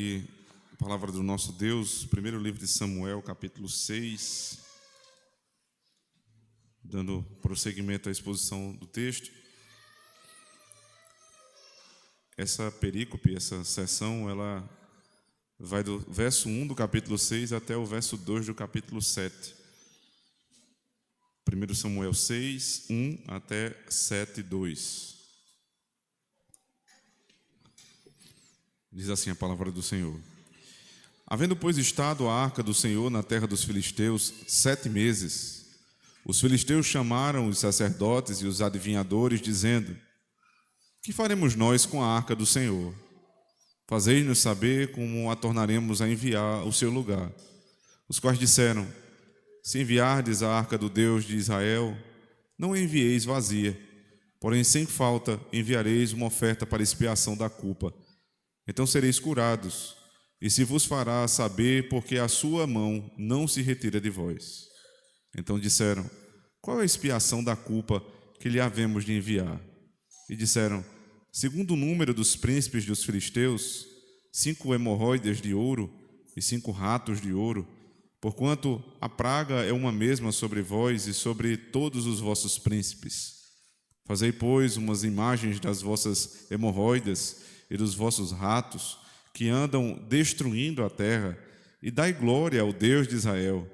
aí a palavra do nosso Deus, primeiro livro de Samuel, capítulo 6, dando prosseguimento à exposição do texto. Essa perícope, essa sessão, ela vai do verso 1 do capítulo 6 até o verso 2 do capítulo 7. 1 Samuel 6, 1 até 7, 2. Diz assim a palavra do Senhor. Havendo, pois, estado a arca do Senhor na terra dos filisteus 7 meses, os filisteus chamaram os sacerdotes e os adivinhadores, dizendo: que faremos nós com a arca do Senhor? Fazei-nos saber como a tornaremos a enviar ao seu lugar. Os quais disseram: se enviardes a arca do Deus de Israel, não a envieis vazia, porém sem falta enviareis uma oferta para expiação da culpa. Então sereis curados, e se vos fará saber, porque a sua mão não se retira de vós. Então disseram: qual é a expiação da culpa que lhe havemos de enviar? E disseram: segundo o número dos príncipes dos filisteus, 5 hemorroidas de ouro e 5 ratos de ouro, porquanto a praga é uma mesma sobre vós e sobre todos os vossos príncipes. Fazei, pois, umas imagens das vossas hemorroidas e dos vossos ratos, que andam destruindo a terra, e dai glória ao Deus de Israel.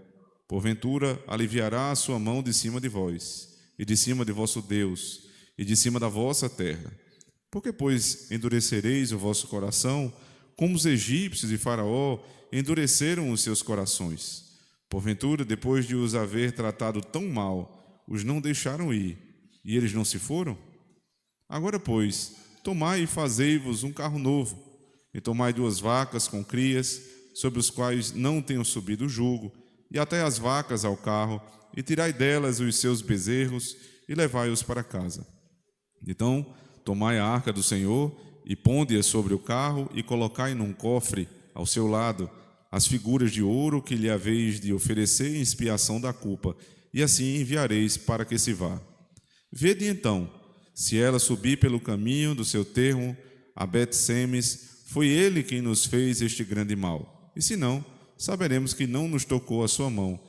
Porventura aliviará a sua mão de cima de vós, e de cima de vosso Deus, e de cima da vossa terra. Porque, pois, endurecereis o vosso coração, como os egípcios e Faraó endureceram os seus corações? Porventura, depois de os haver tratado tão mal, os não deixaram ir, e eles não se foram? Agora, pois, tomai e fazei-vos um carro novo, e tomai 2 vacas com crias, sobre os quais não tenham subido o jugo, e até as vacas ao carro, e tirai delas os seus bezerros, e levai-os para casa. Então, tomai a arca do Senhor, e ponde-a sobre o carro, e colocai num cofre, ao seu lado, as figuras de ouro que lhe haveis de oferecer em expiação da culpa, e assim enviareis para que se vá. Vede então, se ela subir pelo caminho do seu termo a Bet-Semes, foi ele quem nos fez este grande mal. E se não, saberemos que não nos tocou a sua mão,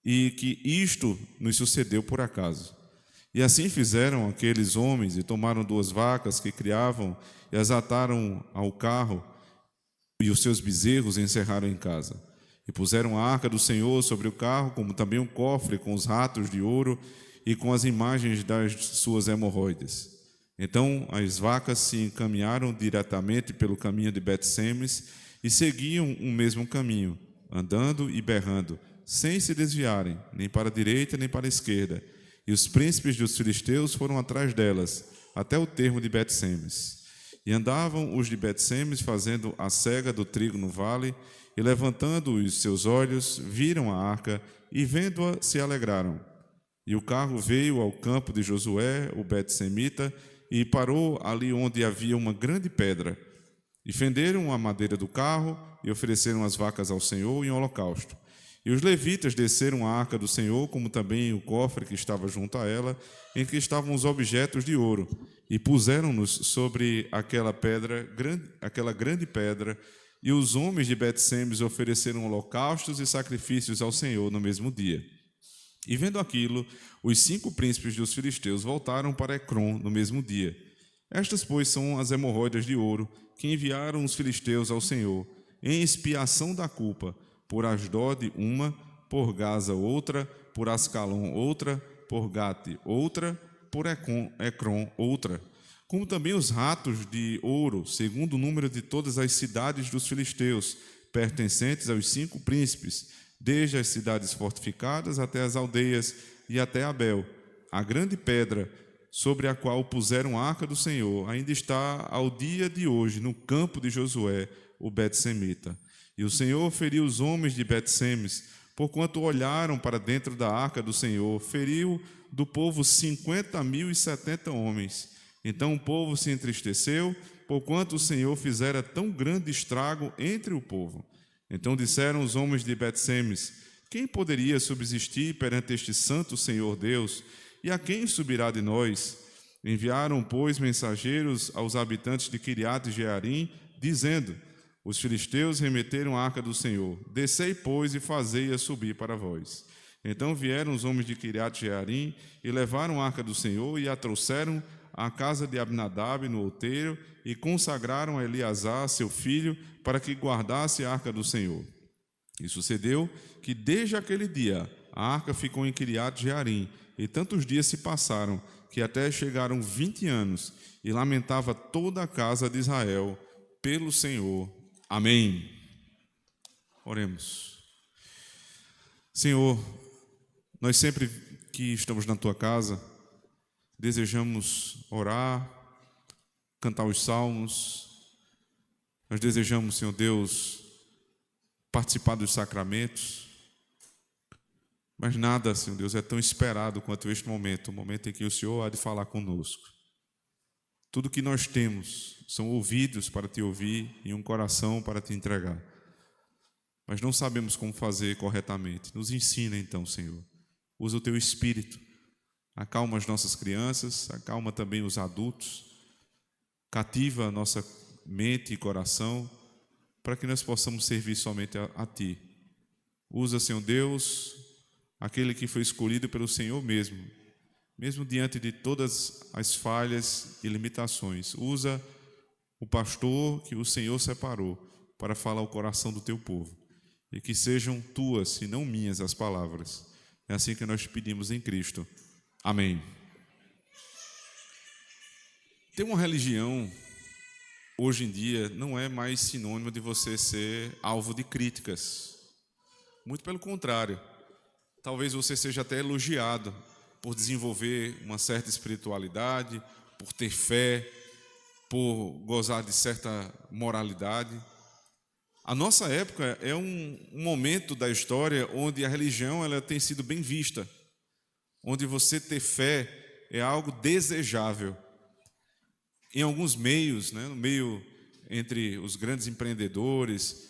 e que isto nos sucedeu por acaso. E assim fizeram aqueles homens, e tomaram 2 vacas que criavam, e as ataram ao carro, e os seus bezerros encerraram em casa. E puseram a arca do Senhor sobre o carro, como também um cofre com os ratos de ouro, e com as imagens das suas hemorroides. Então as vacas se encaminharam diretamente pelo caminho de Bet-Semes e seguiam o mesmo caminho, andando e berrando, sem se desviarem, nem para a direita nem para a esquerda. E os príncipes dos filisteus foram atrás delas, até o termo de Bet-Semes. E andavam os de Bet-Semes fazendo a cega do trigo no vale, e levantando os seus olhos, viram a arca, e vendo-a se alegraram. E o carro veio ao campo de Josué, o Bet-Semita, e parou ali onde havia uma grande pedra. E fenderam a madeira do carro, e ofereceram as vacas ao Senhor em holocausto. E os levitas desceram a arca do Senhor, como também o cofre que estava junto a ela, em que estavam os objetos de ouro, e puseram-nos sobre aquela grande pedra, e os homens de Bet-Semes ofereceram holocaustos e sacrifícios ao Senhor no mesmo dia. E vendo aquilo, os 5 príncipes dos filisteus voltaram para Ecrom no mesmo dia. Estas, pois, são as hemorroidas de ouro que enviaram os filisteus ao Senhor, em expiação da culpa, por Asdod uma, por Gaza outra, por Ascalon outra, por Gate outra, por Ecrom outra. Como também os ratos de ouro, segundo o número de todas as cidades dos filisteus, pertencentes aos 5 príncipes, desde as cidades fortificadas até as aldeias e até Abel. A grande pedra sobre a qual puseram a arca do Senhor ainda está ao dia de hoje no campo de Josué, o Bet-Semita. E o Senhor feriu os homens de Bet-Semes, porquanto olharam para dentro da arca do Senhor. Feriu do povo 50.070 homens. Então o povo se entristeceu, porquanto o Senhor fizera tão grande estrago entre o povo. Então disseram os homens de Bet-Semes: quem poderia subsistir perante este santo Senhor Deus? E a quem subirá de nós? Enviaram, pois, mensageiros aos habitantes de Quiriate-Jearim, dizendo: Os filisteus remeteram a arca do Senhor. Descei, pois, e fazei-a subir para vós. Então vieram os homens de Quiriate-Jearim e levaram a arca do Senhor e a trouxeram à casa de Abinadab no outeiro e consagraram a Eleazar, seu filho, para que guardasse a arca do Senhor. E sucedeu que desde aquele dia a arca ficou em Quiriate-Jearim, e tantos dias se passaram que até chegaram 20 anos, e lamentava toda a casa de Israel pelo Senhor. Amém. Oremos. Senhor, nós sempre que estamos na Tua casa, desejamos orar, cantar os salmos, nós desejamos, Senhor Deus, participar dos sacramentos, mas nada, Senhor Deus, é tão esperado quanto este momento, o momento em que o Senhor há de falar conosco. Tudo que nós temos são ouvidos para Te ouvir e um coração para Te entregar, mas não sabemos como fazer corretamente. Nos ensina então, Senhor. Usa o Teu Espírito, acalma as nossas crianças, acalma também os adultos, cativa a nossa mente e coração, para que nós possamos servir somente a Ti. Usa, Senhor Deus, aquele que foi escolhido pelo Senhor mesmo diante de todas as falhas e limitações. Usa o pastor que o Senhor separou para falar ao coração do Teu povo, e que sejam Tuas e não minhas as palavras. É assim que nós pedimos em Cristo. Amém. Ter uma religião hoje em dia não é mais sinônimo de você ser alvo de críticas. Muito pelo contrário. Talvez você seja até elogiado por desenvolver uma certa espiritualidade, por ter fé, por gozar de certa moralidade. A nossa época é um momento da história onde a religião ela tem sido bem vista, onde você ter fé é algo desejável. Em alguns meios, no meio entre os grandes empreendedores,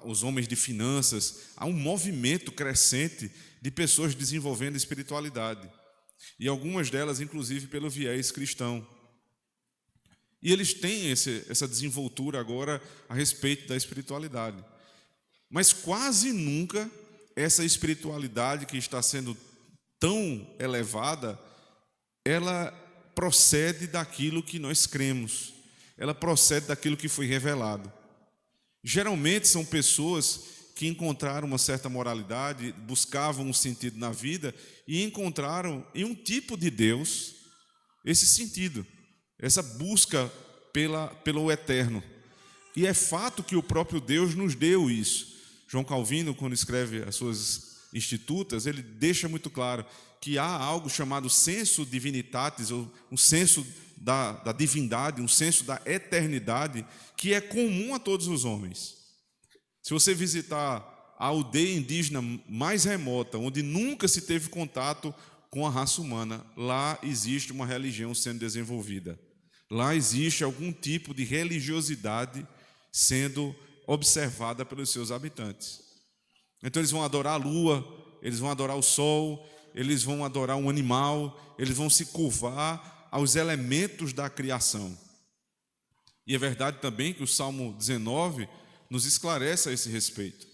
os homens de finanças, há um movimento crescente de pessoas desenvolvendo espiritualidade, e algumas delas, inclusive, pelo viés cristão. E eles têm essa desenvoltura agora a respeito da espiritualidade. Mas quase nunca essa espiritualidade que está sendo tão elevada, ela procede daquilo que nós cremos, ela procede daquilo que foi revelado. Geralmente são pessoas que encontraram uma certa moralidade, buscavam um sentido na vida e encontraram em um tipo de Deus esse sentido, essa busca pelo eterno. E é fato que o próprio Deus nos deu isso. João Calvino, quando escreve as suas Institutas, ele deixa muito claro que há algo chamado sensu divinitatis, ou um senso da divindade, um senso da eternidade, que é comum a todos os homens. Se você visitar a aldeia indígena mais remota, onde nunca se teve contato com a raça humana, lá existe uma religião sendo desenvolvida. Lá existe algum tipo de religiosidade sendo observada pelos seus habitantes. Então eles vão adorar a lua, eles vão adorar o sol, eles vão adorar um animal, eles vão se curvar aos elementos da criação. E é verdade também que o Salmo 19 nos esclarece a esse respeito.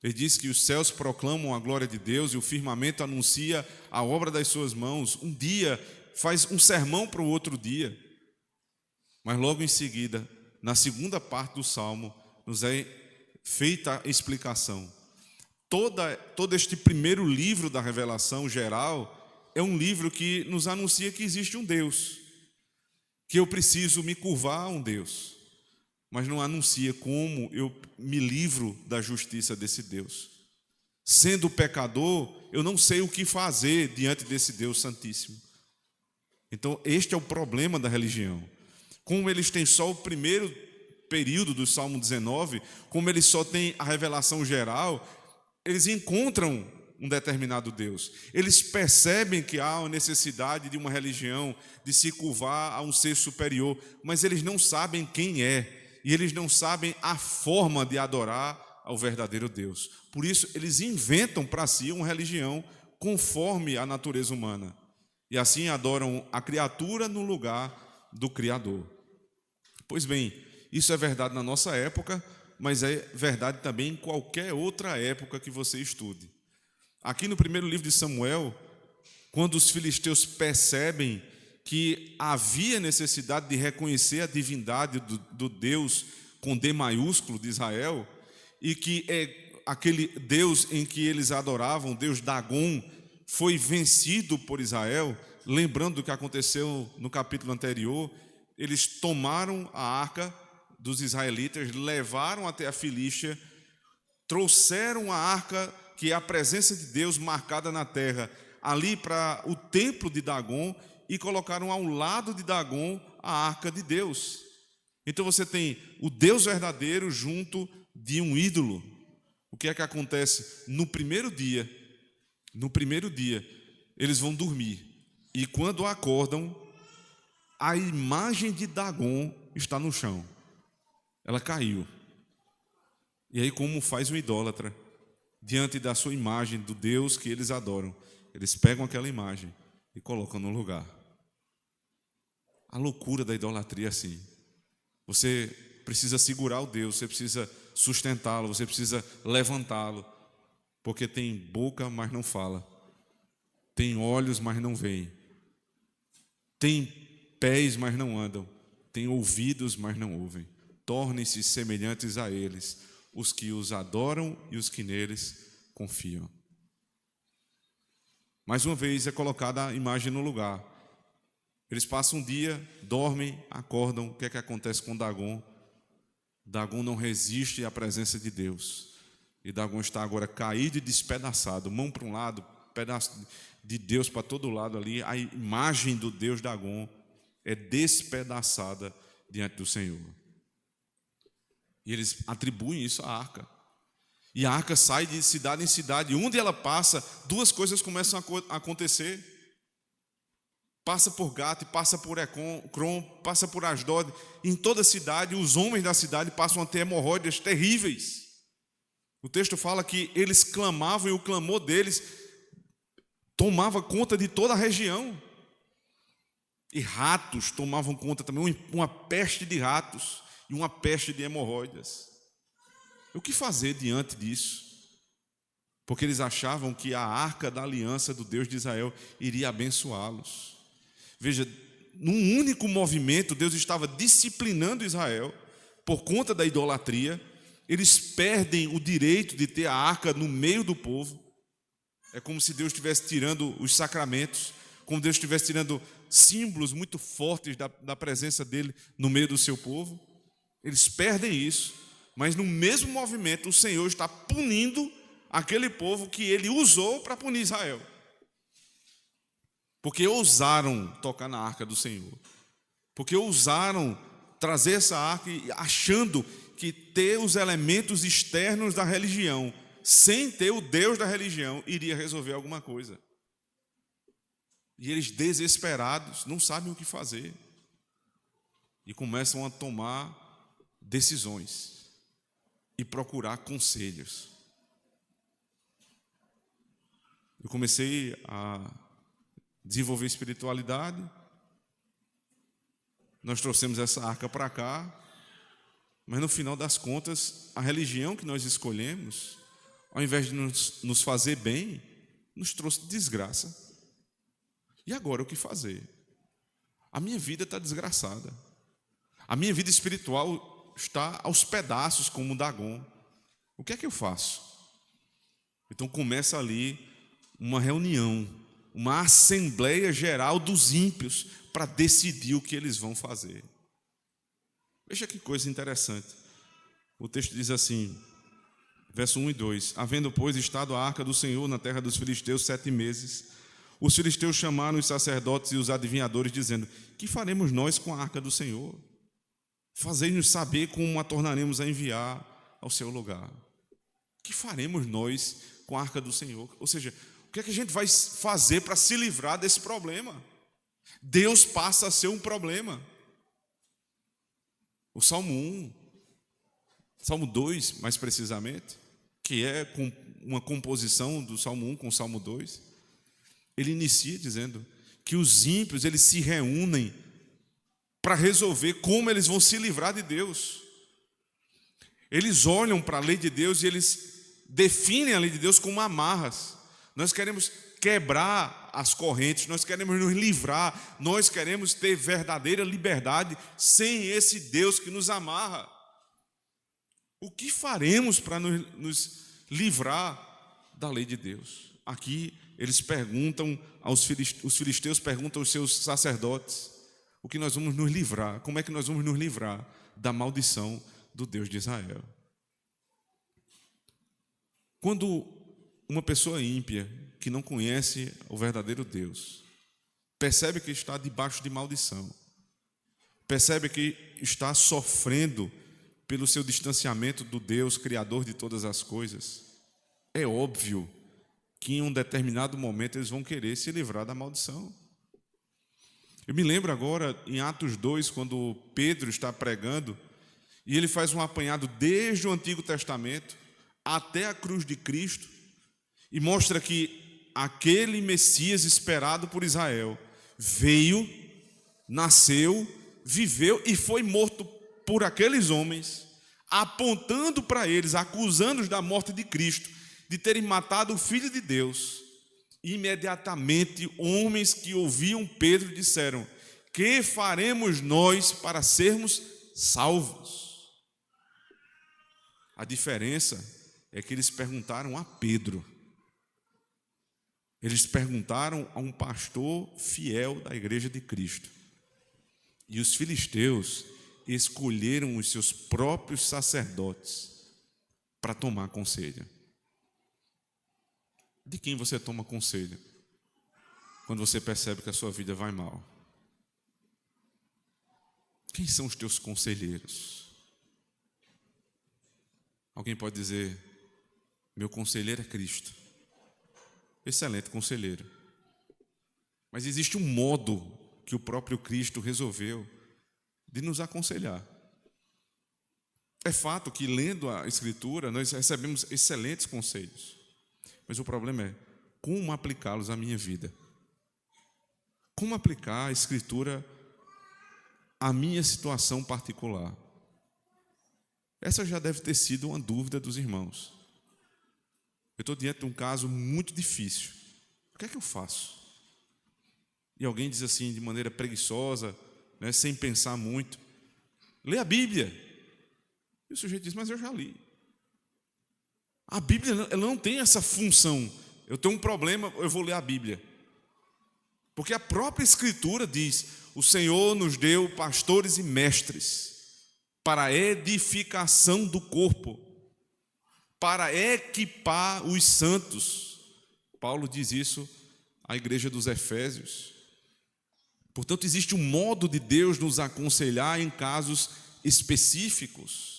Ele diz que os céus proclamam a glória de Deus e o firmamento anuncia a obra das suas mãos. Um dia faz um sermão para o outro dia. Mas logo em seguida, na segunda parte do Salmo, nos é feita a explicação. Todo este primeiro livro da revelação geral é um livro que nos anuncia que existe um Deus, que eu preciso me curvar a um Deus, mas não anuncia como eu me livro da justiça desse Deus. Sendo pecador, eu não sei o que fazer diante desse Deus Santíssimo. Então, este é o problema da religião. Como eles têm só o primeiro período do Salmo 19, como eles só têm a revelação geral, eles encontram um determinado Deus. Eles percebem que há uma necessidade de uma religião, de se curvar a um ser superior, mas eles não sabem quem é, e eles não sabem a forma de adorar ao verdadeiro Deus. Por isso, eles inventam para si uma religião conforme a natureza humana. E assim adoram a criatura no lugar do Criador. Pois bem, isso é verdade na nossa época, mas é verdade também em qualquer outra época que você estude. Aqui no primeiro livro de Samuel, quando os filisteus percebem que havia necessidade de reconhecer a divindade do Deus com D maiúsculo de Israel, e que aquele Deus em que eles adoravam, Deus Dagon, foi vencido por Israel, lembrando do que aconteceu no capítulo anterior, eles tomaram a arca dos israelitas, levaram até a Filístia, trouxeram a arca, que é a presença de Deus marcada na terra, ali para o templo de Dagon, e colocaram ao lado de Dagon a arca de Deus. Então você tem o Deus verdadeiro junto de um ídolo. O que é que acontece? No primeiro dia, eles vão dormir. E quando acordam, a imagem de Dagon está no chão. Ela caiu. E aí, como faz um idólatra diante da sua imagem, do Deus que eles adoram? Eles pegam aquela imagem e colocam no lugar. A loucura da idolatria é assim. Você precisa segurar o Deus, você precisa sustentá-lo, você precisa levantá-lo, porque tem boca, mas não fala, tem olhos, mas não veem, tem pés, mas não andam, tem ouvidos, mas não ouvem. Tornem-se semelhantes a eles, os que os adoram e os que neles confiam. Mais uma vez é colocada a imagem no lugar. Eles passam um dia, dormem, acordam. O que é que acontece com Dagon? Dagon não resiste à presença de Deus. E Dagon está agora caído e despedaçado, mão para um lado, pedaço de Deus para todo lado ali. A imagem do Deus Dagon é despedaçada diante do Senhor. E eles atribuem isso à arca. E a arca sai de cidade em cidade. Onde ela passa, duas coisas começam a acontecer. Passa por Gate, passa por Ecrom, passa por Asdod. Em toda a cidade, os homens da cidade passam a ter hemorroidas terríveis. O texto fala que eles clamavam e o clamor deles tomava conta de toda a região. E ratos tomavam conta também, uma peste de ratos e uma peste de hemorroidas. O que fazer diante disso? Porque eles achavam que a arca da aliança do Deus de Israel iria abençoá-los. Veja, num único movimento, Deus estava disciplinando Israel por conta da idolatria. Eles perdem o direito de ter a arca no meio do povo. É como se Deus estivesse tirando os sacramentos, como Deus estivesse tirando símbolos muito fortes da presença dele no meio do seu povo. Eles perdem isso, mas no mesmo movimento o Senhor está punindo aquele povo que ele usou para punir Israel. Porque ousaram tocar na arca do Senhor. Porque ousaram trazer essa arca achando que ter os elementos externos da religião, sem ter o Deus da religião, iria resolver alguma coisa. E eles, desesperados, não sabem o que fazer. E começam a tomar decisões e procurar conselhos. Eu comecei a desenvolver espiritualidade. Nós trouxemos essa arca para cá, mas no final das contas, a religião que nós escolhemos, ao invés de nos fazer bem, nos trouxe desgraça. E agora o que fazer? A minha vida está desgraçada. A minha vida espiritual está aos pedaços como Dagon. O que é que eu faço? Então começa ali uma reunião, uma assembleia geral dos ímpios para decidir o que eles vão fazer. Veja que coisa interessante. O texto diz assim, verso 1 e 2: Havendo, pois, estado a arca do Senhor na terra dos filisteus 7 meses, os filisteus chamaram os sacerdotes e os adivinhadores, dizendo: Que faremos nós com a arca do Senhor? Fazei-nos saber como a tornaremos a enviar ao seu lugar. Que faremos nós com a arca do Senhor? Ou seja, o que é que a gente vai fazer para se livrar desse problema? Deus passa a ser um problema. O Salmo 1, Salmo 2, mais precisamente, que é uma composição do Salmo 1 com o Salmo 2, ele inicia dizendo que os ímpios, eles se reúnem para resolver como eles vão se livrar de Deus. Eles olham para a lei de Deus e eles definem a lei de Deus como amarras. Nós queremos quebrar as correntes, nós queremos nos livrar, nós queremos ter verdadeira liberdade sem esse Deus que nos amarra. O que faremos para nos livrar da lei de Deus? Aqui eles perguntam os filisteus perguntam aos seus sacerdotes: o que nós vamos nos livrar? Como é que nós vamos nos livrar da maldição do Deus de Israel? Quando uma pessoa ímpia, que não conhece o verdadeiro Deus, percebe que está debaixo de maldição, percebe que está sofrendo pelo seu distanciamento do Deus Criador de todas as coisas, é óbvio que em um determinado momento eles vão querer se livrar da maldição. Eu me lembro agora em Atos 2, quando Pedro está pregando, e ele faz um apanhado desde o Antigo Testamento até a cruz de Cristo, e mostra que aquele Messias esperado por Israel veio, nasceu, viveu e foi morto por aqueles homens, apontando para eles, acusando-os da morte de Cristo, de terem matado o Filho de Deus. Imediatamente, homens que ouviam Pedro disseram: que faremos nós para sermos salvos? A diferença é que eles perguntaram a Pedro. Eles perguntaram a um pastor fiel da igreja de Cristo. E os filisteus escolheram os seus próprios sacerdotes para tomar conselho. De quem você toma conselho quando você percebe que a sua vida vai mal? Quem são os teus conselheiros? Alguém pode dizer: meu conselheiro é Cristo. Excelente conselheiro. Mas existe um modo que o próprio Cristo resolveu de nos aconselhar. É fato que, lendo a Escritura, nós recebemos excelentes conselhos. Mas o problema é como aplicá-los à minha vida. Como aplicar a Escritura à minha situação particular. Essa já deve ter sido uma dúvida dos irmãos. Eu estou diante de um caso muito difícil. O que é que eu faço? E alguém diz assim, de maneira preguiçosa, né, sem pensar muito: lê a Bíblia. E o sujeito diz: mas eu já li. A Bíblia ela não tem essa função. Eu tenho um problema, eu vou ler a Bíblia. Porque a própria Escritura diz: o Senhor nos deu pastores e mestres para a edificação do corpo, para equipar os santos. Paulo diz isso à igreja dos Efésios. Portanto, existe um modo de Deus nos aconselhar em casos específicos.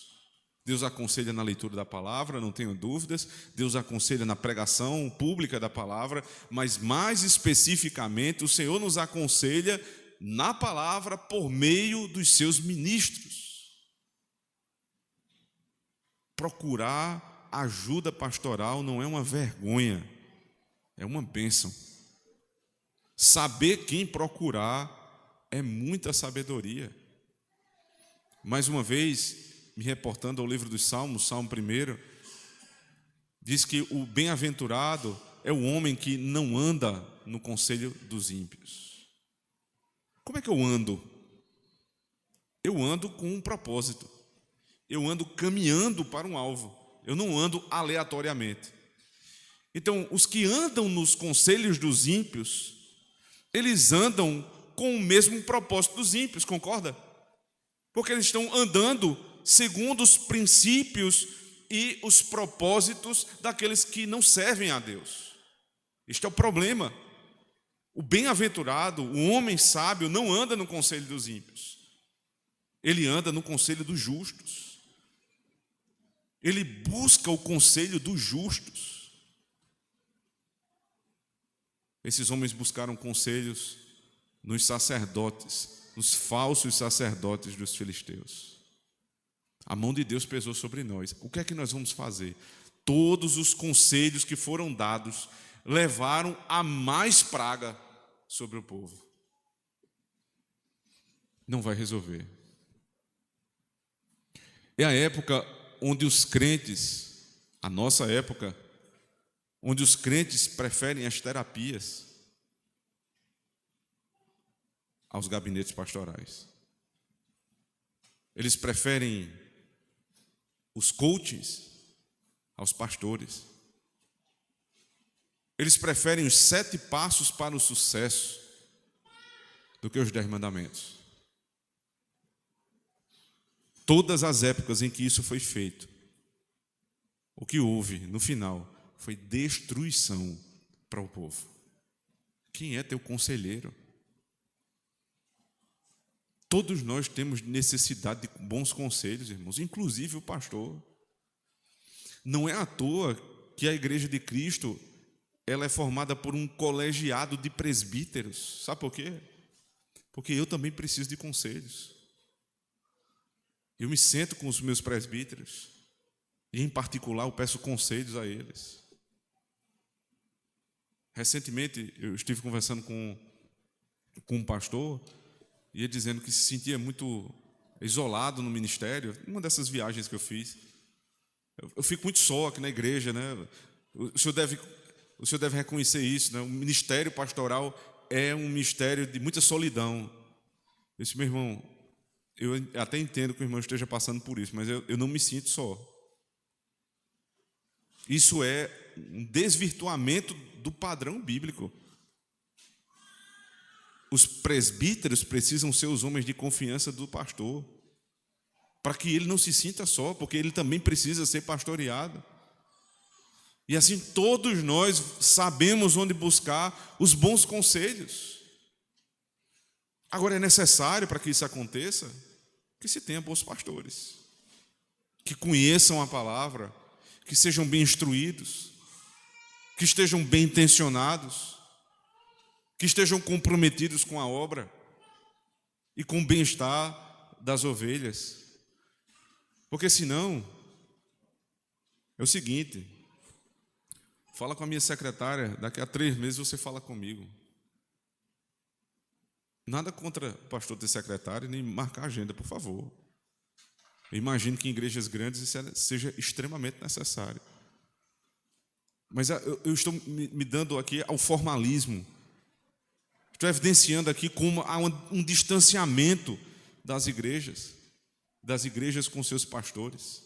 Deus aconselha na leitura da palavra, não tenho dúvidas. Deus aconselha na pregação pública da palavra, mas mais especificamente o Senhor nos aconselha na palavra por meio dos seus ministros. Procurar ajuda pastoral não é uma vergonha, é uma bênção. Saber quem procurar é muita sabedoria. Mais uma vez, me reportando ao livro dos Salmos, Salmo 1, diz que o bem-aventurado é o homem que não anda no conselho dos ímpios. Como é que eu ando? Eu ando com um propósito. Eu ando caminhando para um alvo. Eu não ando aleatoriamente. Então, os que andam nos conselhos dos ímpios, eles andam com o mesmo propósito dos ímpios, concorda? Porque eles estão andando segundo os princípios e os propósitos daqueles que não servem a Deus. Este é o problema. O bem-aventurado, o homem sábio, não anda no conselho dos ímpios. Ele anda no conselho dos justos. Ele busca o conselho dos justos. Esses homens buscaram conselhos nos sacerdotes, nos falsos sacerdotes dos filisteus. A mão de Deus pesou sobre nós. O que é que nós vamos fazer? Todos os conselhos que foram dados levaram a mais praga sobre o povo. não vai resolver. É a época onde os crentes, a nossa época, onde os crentes preferem as terapias aos gabinetes pastorais. Eles preferem os coachings aos pastores. Eles preferem os 7 passos para o sucesso do que os 10 mandamentos. Todas as épocas em que isso foi feito, o que houve no final foi destruição para o povo. Quem é teu conselheiro? Todos nós temos necessidade de bons conselhos, irmãos, inclusive o pastor. Não é à toa que a Igreja de Cristo ela é formada por um colegiado de presbíteros. Sabe por quê? Porque eu também preciso de conselhos. Eu me sento com os meus presbíteros e, em particular, eu peço conselhos a eles. Recentemente, eu estive conversando com um pastor e ele dizendo que se sentia muito isolado no ministério. Uma dessas viagens que eu fiz, eu fico muito só aqui na igreja, né? O senhor deve reconhecer isso, né? O ministério pastoral é um ministério de muita solidão. Eu disse, meu irmão, eu até entendo que o irmão esteja passando por isso, mas eu não me sinto só. Isso é um desvirtuamento do padrão bíblico. Os presbíteros precisam ser os homens de confiança do pastor, para que ele não se sinta só, porque ele também precisa ser pastoreado. E assim todos nós sabemos onde buscar os bons conselhos. Agora é necessário, para que isso aconteça, que se tenha bons pastores, que conheçam a palavra, que sejam bem instruídos, que estejam bem intencionados, que estejam comprometidos com a obra e com o bem-estar das ovelhas. Porque senão, é o seguinte, fala com a minha secretária, daqui a 3 meses você fala comigo. Nada contra o pastor ter secretário, nem marcar agenda, por favor. Eu imagino que em igrejas grandes isso seja extremamente necessário. Mas eu estou me dando aqui ao formalismo. Estou evidenciando aqui como há um distanciamento das igrejas com seus pastores.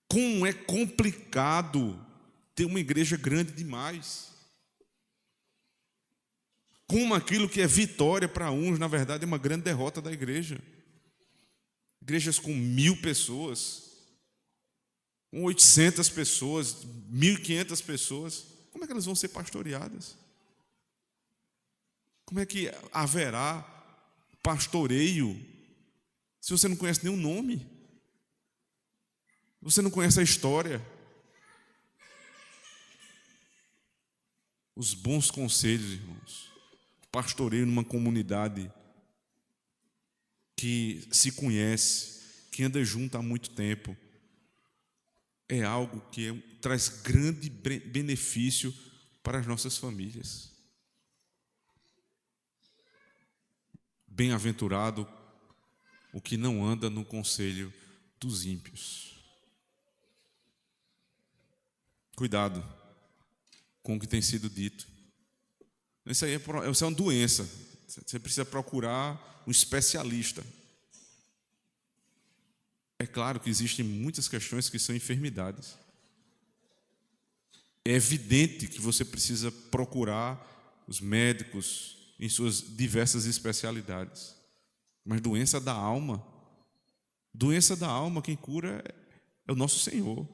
Como é complicado ter uma igreja grande demais. Como aquilo que é vitória para uns, na verdade, é uma grande derrota da igreja. Igrejas com 1.000 pessoas, com 800 pessoas, 1.500 pessoas, como é que elas vão ser pastoreadas? Como é que haverá pastoreio se você não conhece nenhum nome? Você não conhece a história? Os bons conselhos, irmãos. Pastoreio numa comunidade que se conhece, que anda junto há muito tempo, é algo que traz grande benefício para as nossas famílias. Bem-aventurado o que não anda no conselho dos ímpios. Cuidado com o que tem sido dito. Isso é uma doença. Você precisa procurar um especialista. É claro que existem muitas questões que são enfermidades. É evidente que você precisa procurar os médicos em suas diversas especialidades. Mas doença da alma, quem cura é o nosso Senhor.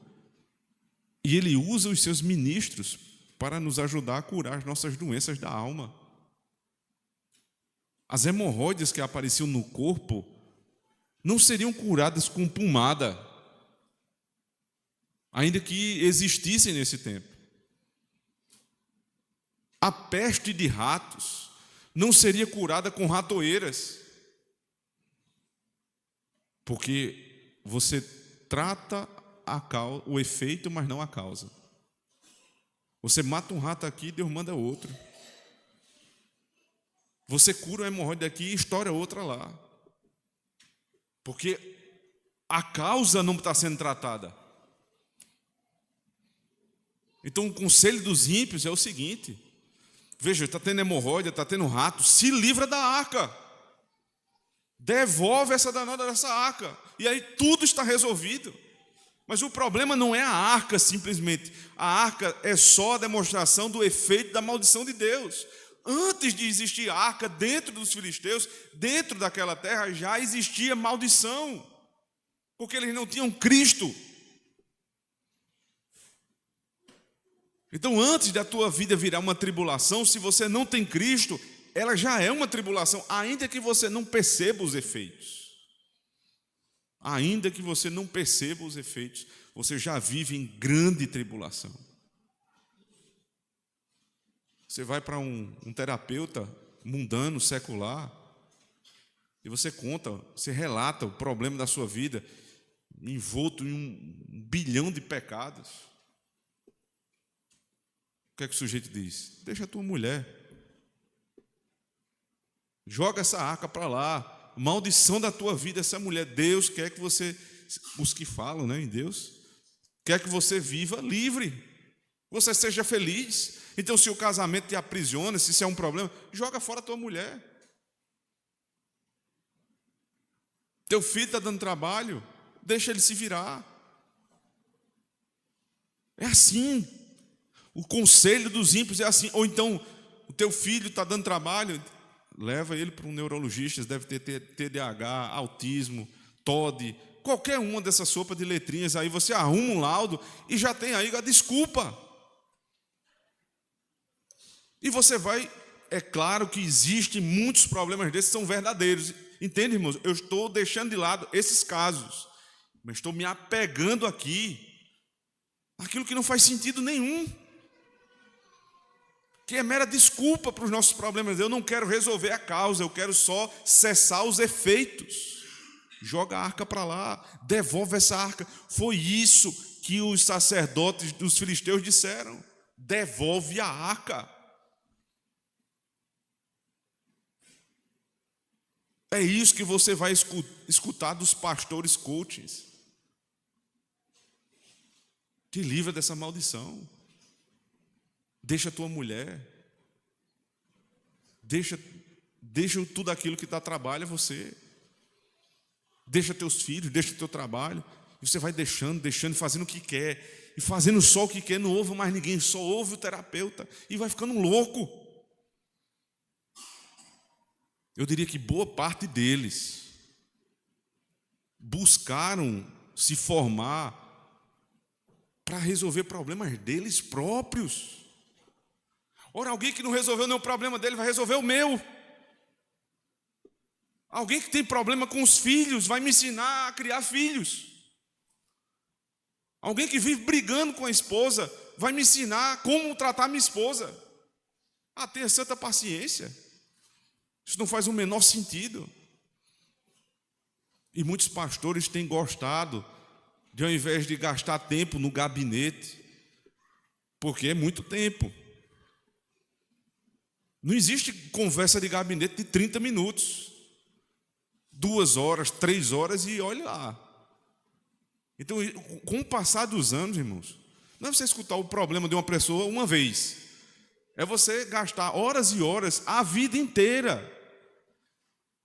E Ele usa os seus ministros para nos ajudar a curar as nossas doenças da alma. As hemorroidas que apareciam no corpo não seriam curadas com pomada, ainda que existissem nesse tempo. A peste de ratos não seria curada com ratoeiras, porque você trata o efeito, mas não a causa. Você mata um rato aqui, Deus manda outro. Você cura uma hemorroida aqui e estoura outra lá. Porque a causa não está sendo tratada. Então o conselho dos ímpios é o seguinte: veja, está tendo hemorroida, está tendo rato, se livra da arca. Devolve essa danada dessa arca. E aí tudo está resolvido. Mas o problema não é a arca simplesmente. A arca é só a demonstração do efeito da maldição de Deus. Antes de existir a arca dentro dos filisteus, dentro daquela terra, já existia maldição. Porque eles não tinham Cristo. Então, antes da tua vida virar uma tribulação, se você não tem Cristo, ela já é uma tribulação, ainda que você não perceba os efeitos. Ainda que você não perceba os efeitos, você já vive em grande tribulação. Você vai para um terapeuta mundano, secular, e você conta, você relata o problema da sua vida, envolto em um bilhão de pecados. O que é que o sujeito diz? Deixa a tua mulher. Joga essa arca para lá. Maldição da tua vida, essa mulher. Deus quer que você, os que falam, né, em Deus, quer que você viva livre, você seja feliz. Então, se o casamento te aprisiona, se isso é um problema, joga fora a tua mulher. Teu filho está dando trabalho, deixa ele se virar. É assim. O conselho dos ímpios é assim. Ou então, o teu filho está dando trabalho, leva ele para um neurologista, deve ter TDAH, autismo, TOD, qualquer uma dessas sopas de letrinhas, aí você arruma um laudo e já tem aí a desculpa. E você vai, é claro que existem muitos problemas desses, são verdadeiros. Entende, irmãos? Eu estou deixando de lado esses casos, mas estou me apegando aqui àquilo que não faz sentido nenhum, que é mera desculpa para os nossos problemas. Eu não quero resolver a causa, eu quero só cessar os efeitos. Joga a arca para lá, devolve essa arca. Foi isso que os sacerdotes dos filisteus disseram: devolve a arca. É isso que você vai escutar dos pastores coaches. Te livra dessa maldição. Deixa a tua mulher. Deixa tudo aquilo que dá trabalho a você. Deixa teus filhos, deixa teu trabalho. E você vai deixando, fazendo o que quer. E fazendo só o que quer, não ouve mais ninguém, só ouve o terapeuta. E vai ficando louco. Eu diria que boa parte deles buscaram se formar para resolver problemas deles próprios. Ora, alguém que não resolveu nenhum problema dele vai resolver o meu. Alguém que tem problema com os filhos vai me ensinar a criar filhos. Alguém que vive brigando com a esposa vai me ensinar como tratar minha esposa. Tenha santa paciência. Isso não faz o menor sentido. E muitos pastores têm gostado de, ao invés de gastar tempo no gabinete, porque é muito tempo. Não existe conversa de gabinete de 30 minutos, 2 horas, 3 horas e olhe lá. Então, com o passar dos anos, irmãos, não é você escutar o problema de uma pessoa uma vez, é você gastar horas e horas a vida inteira.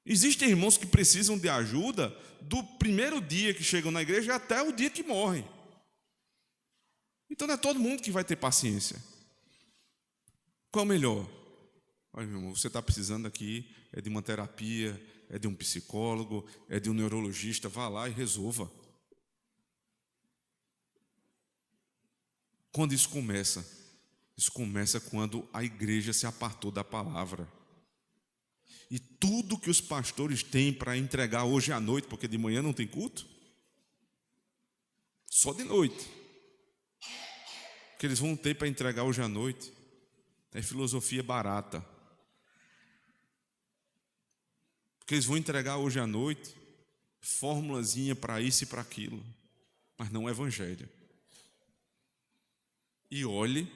Existem irmãos que precisam de ajuda do primeiro dia que chegam na igreja até o dia que morrem. Então não é todo mundo que vai ter paciência. Qual é o melhor? Olha, meu irmão, você está precisando aqui é de uma terapia, é de um psicólogo, é de um neurologista, vá lá e resolva. Quando isso começa? Isso começa quando a igreja se apartou da palavra. E tudo que os pastores têm para entregar hoje à noite, porque de manhã não tem culto, só de noite, o que eles vão ter para entregar hoje à noite é filosofia barata. Porque eles vão entregar hoje à noite formulazinha para isso e para aquilo, mas não é evangelho. E olhe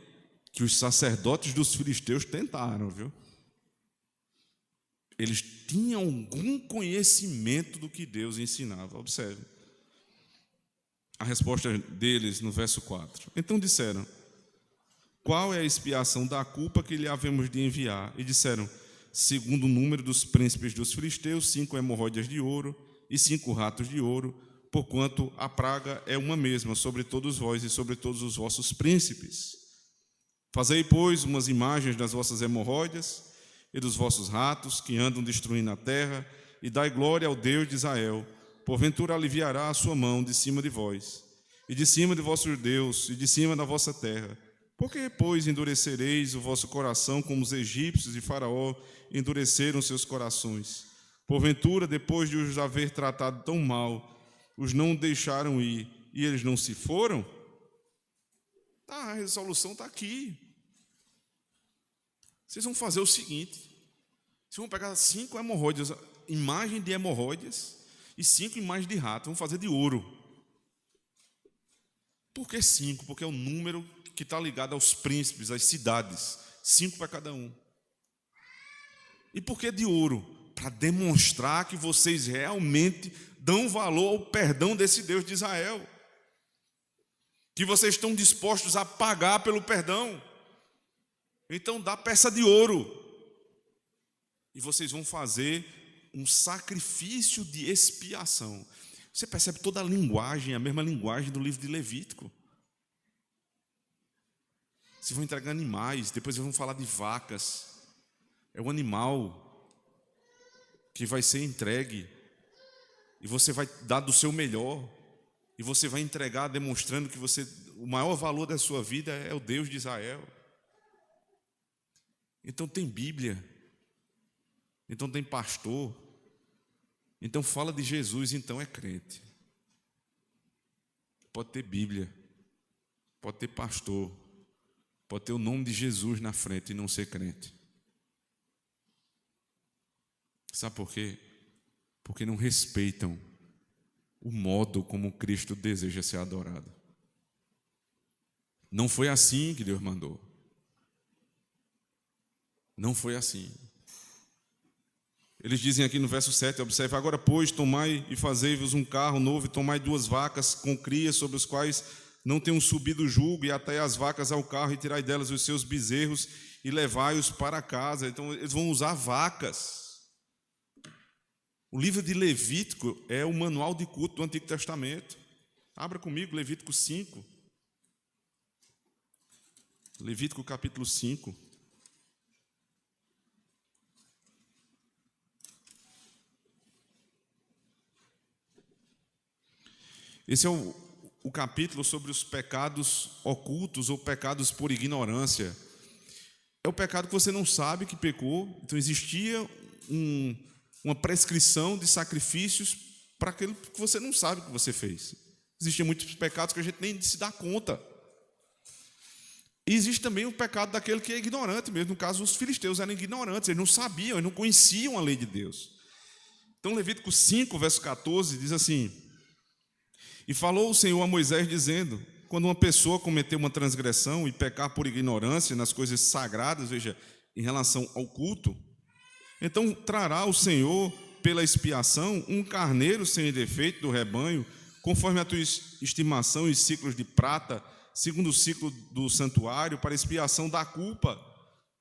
que os sacerdotes dos filisteus tentaram, viu? eles tinham algum conhecimento do que Deus ensinava. Observe a resposta deles no verso 4. Então disseram: qual é a expiação da culpa que lhe havemos de enviar? E disseram: segundo o número dos príncipes dos filisteus, 5 hemorroidas de ouro e 5 ratos de ouro, porquanto a praga é uma mesma sobre todos vós e sobre todos os vossos príncipes. Fazei, pois, umas imagens das vossas hemorroidas e dos vossos ratos que andam destruindo a terra, e dai glória ao Deus de Israel. Porventura aliviará a sua mão de cima de vós, e de cima de vosso Deus, e de cima da vossa terra. Por que, pois, endurecereis o vosso coração como os egípcios e Faraó endureceram seus corações? Porventura, depois de os haver tratado tão mal, os não deixaram ir, e eles não se foram? A resolução está aqui. Vocês vão fazer o seguinte: vocês vão pegar 5 hemorroides, imagem de hemorroides, e 5 imagens de rato, vão fazer de ouro. Por que 5? Porque é o número que está ligado aos príncipes, às cidades. 5 para cada um. E por que de ouro? Para demonstrar que vocês realmente dão valor ao perdão desse Deus de Israel. Que vocês estão dispostos a pagar pelo perdão. Então dá peça de ouro. E vocês vão fazer um sacrifício de expiação. Você percebe toda a linguagem, a mesma linguagem do livro de Levítico. Vocês vão entregar animais, depois vão falar de vacas. É o animal que vai ser entregue. E você vai dar do seu melhor. E você vai entregar demonstrando que o maior valor da sua vida é o Deus de Israel. Então tem Bíblia. Então tem pastor. Então fala de Jesus, então é crente. Pode ter Bíblia. Pode ter pastor. Pode ter o nome de Jesus na frente e não ser crente. Sabe por quê? Porque não respeitam o modo como Cristo deseja ser adorado. Não foi assim que Deus mandou. Não foi assim. Eles dizem aqui no verso 7, observe: agora, pois, tomai e fazei-vos um carro novo, e tomai 2 vacas com crias, sobre os quais não tenham subido o jugo, e atai as vacas ao carro, e tirai delas os seus bezerros, e levai-os para casa. Então, eles vão usar vacas. O livro de Levítico é o manual de culto do Antigo Testamento. Abra comigo, Levítico 5. Levítico capítulo 5. Esse é o capítulo sobre os pecados ocultos ou pecados por ignorância. É o pecado que você não sabe que pecou. Então existia uma prescrição de sacrifícios para aquilo que você não sabe que você fez. Existem muitos pecados que a gente nem se dá conta. E existe também o pecado daquele que é ignorante mesmo. No caso, os filisteus eram ignorantes, eles não sabiam, eles não conheciam a lei de Deus. Então, Levítico 5, verso 14, diz assim: e falou o Senhor a Moisés, dizendo: quando uma pessoa cometer uma transgressão e pecar por ignorância nas coisas sagradas, veja, em relação ao culto, então trará o Senhor pela expiação um carneiro sem defeito do rebanho, conforme a tua estimação em ciclos de prata, segundo o ciclo do santuário, para expiação da culpa.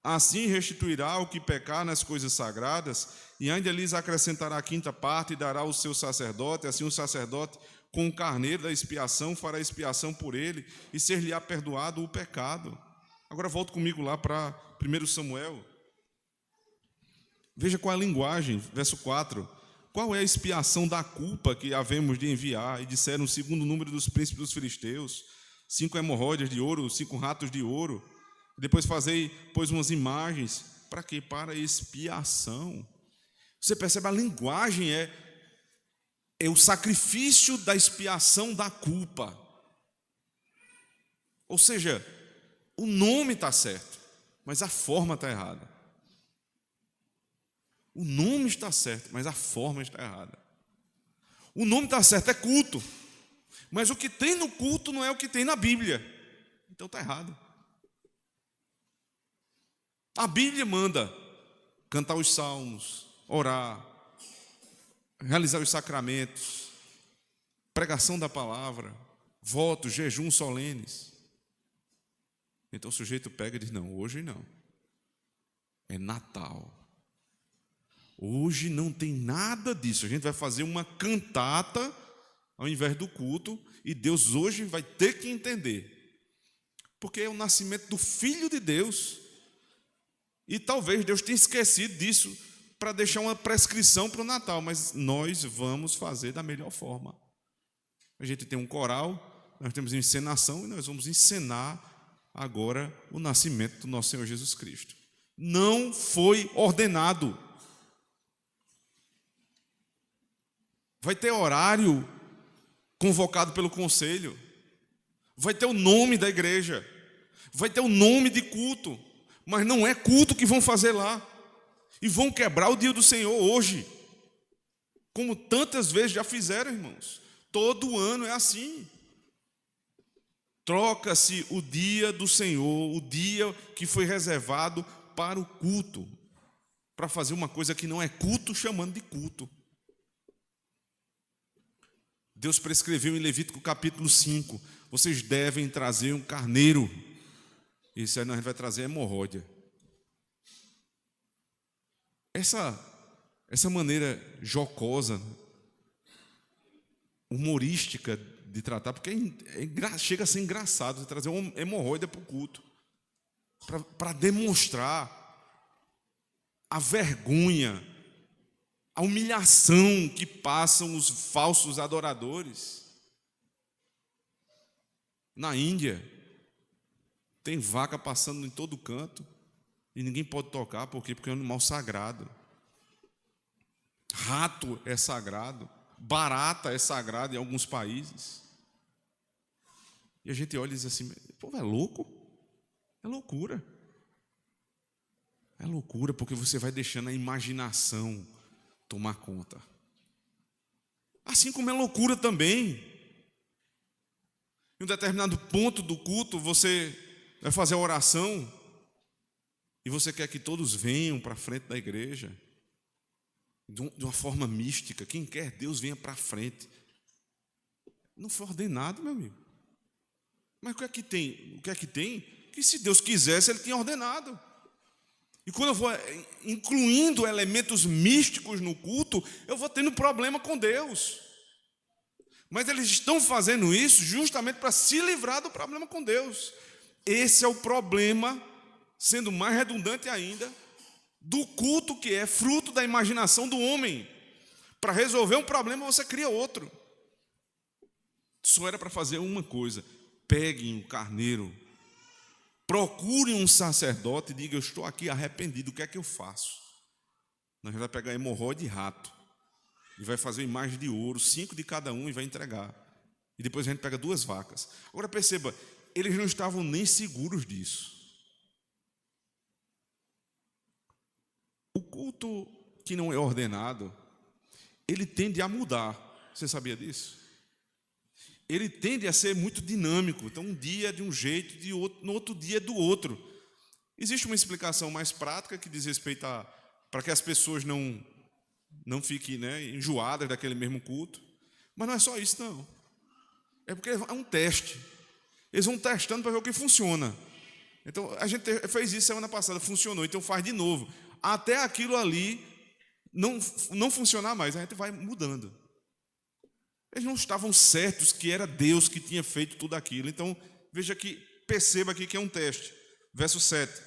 Assim restituirá o que pecar nas coisas sagradas, e ainda lhes acrescentará a 5ª parte, e dará ao seu sacerdote. Assim o sacerdote, com o carneiro da expiação, fará expiação por ele, e ser-lhe-á perdoado o pecado. Agora volta comigo lá para 1 Samuel. Veja qual é a linguagem, verso 4. Qual é a expiação da culpa que havemos de enviar? E disseram, segundo o número dos príncipes dos filisteus, 5 hemorroidas de ouro, 5 ratos de ouro. Depois fazei, pois, umas imagens. Para quê? Para expiação. Você percebe, a linguagem é o sacrifício da expiação da culpa. Ou seja, o nome está certo, mas a forma está errada. O nome está certo, mas a forma está errada. O nome está certo, é culto. Mas o que tem no culto não é o que tem na Bíblia. Então está errado. A Bíblia manda cantar os salmos, orar, realizar os sacramentos, pregação da palavra, votos, jejuns solenes. Então o sujeito pega e diz: não, hoje não. É Natal. Hoje não tem nada disso. A gente vai fazer uma cantata ao invés do culto, e Deus hoje vai ter que entender. Porque é o nascimento do Filho de Deus. E talvez Deus tenha esquecido disso para deixar uma prescrição para o Natal, mas nós vamos fazer da melhor forma. A gente tem um coral, nós temos encenação, e nós vamos encenar agora o nascimento do nosso Senhor Jesus Cristo. Não foi ordenado. Vai ter horário convocado pelo conselho, vai ter o nome da igreja, vai ter o nome de culto, mas não é culto que vão fazer lá, e vão quebrar o dia do Senhor hoje, como tantas vezes já fizeram, irmãos. Todo ano é assim. Troca-se o dia do Senhor, o dia que foi reservado para o culto, para fazer uma coisa que não é culto, chamando de culto. Deus prescreveu em Levítico capítulo 5, vocês devem trazer um carneiro. Isso aí nós vai trazer hemorroida. Essa maneira jocosa, humorística de tratar, porque chega a ser engraçado trazer uma hemorroida para o culto, para demonstrar a vergonha, a humilhação que passam os falsos adoradores. Na Índia, tem vaca passando em todo canto e ninguém pode tocar, por quê? Porque é um animal sagrado. Rato é sagrado, barata é sagrado em alguns países. E a gente olha e diz assim: pô, é louco? É loucura. É loucura, porque você vai deixando a imaginação tomar conta. Assim como é loucura também, em um determinado ponto do culto, você vai fazer a oração e você quer que todos venham para a frente da igreja de uma forma mística. Quem quer Deus venha para a frente. Não foi ordenado, meu amigo. Mas o que é que tem? O que é que tem? Que se Deus quisesse, Ele tinha ordenado. E quando eu vou incluindo elementos místicos no culto, eu vou tendo problema com Deus. Mas eles estão fazendo isso justamente para se livrar do problema com Deus. Esse é o problema, sendo mais redundante ainda, do culto que é fruto da imaginação do homem. Para resolver um problema, você cria outro. Só era para fazer uma coisa: peguem o carneiro, procurem um sacerdote e digam: eu estou aqui arrependido, o que é que eu faço? Nós vamos pegar hemorroide e rato, e vai fazer imagem de ouro, 5 de cada um, e vai entregar. E depois a gente pega 2 vacas. Agora perceba, eles não estavam nem seguros disso. O culto que não é ordenado, ele tende a mudar. Você sabia disso? Ele tende a ser muito dinâmico. Então, um dia é de um jeito, no outro dia é do outro. Existe uma explicação mais prática que diz respeito para que as pessoas não fiquem, enjoadas daquele mesmo culto. Mas não é só isso, não. É porque é um teste. Eles vão testando para ver o que funciona. Então, a gente fez isso semana passada, funcionou, então faz de novo. Até aquilo ali não funcionar mais, a gente vai mudando. Eles não estavam certos que era Deus que tinha feito tudo aquilo. Então, perceba aqui que é um teste. Verso 7.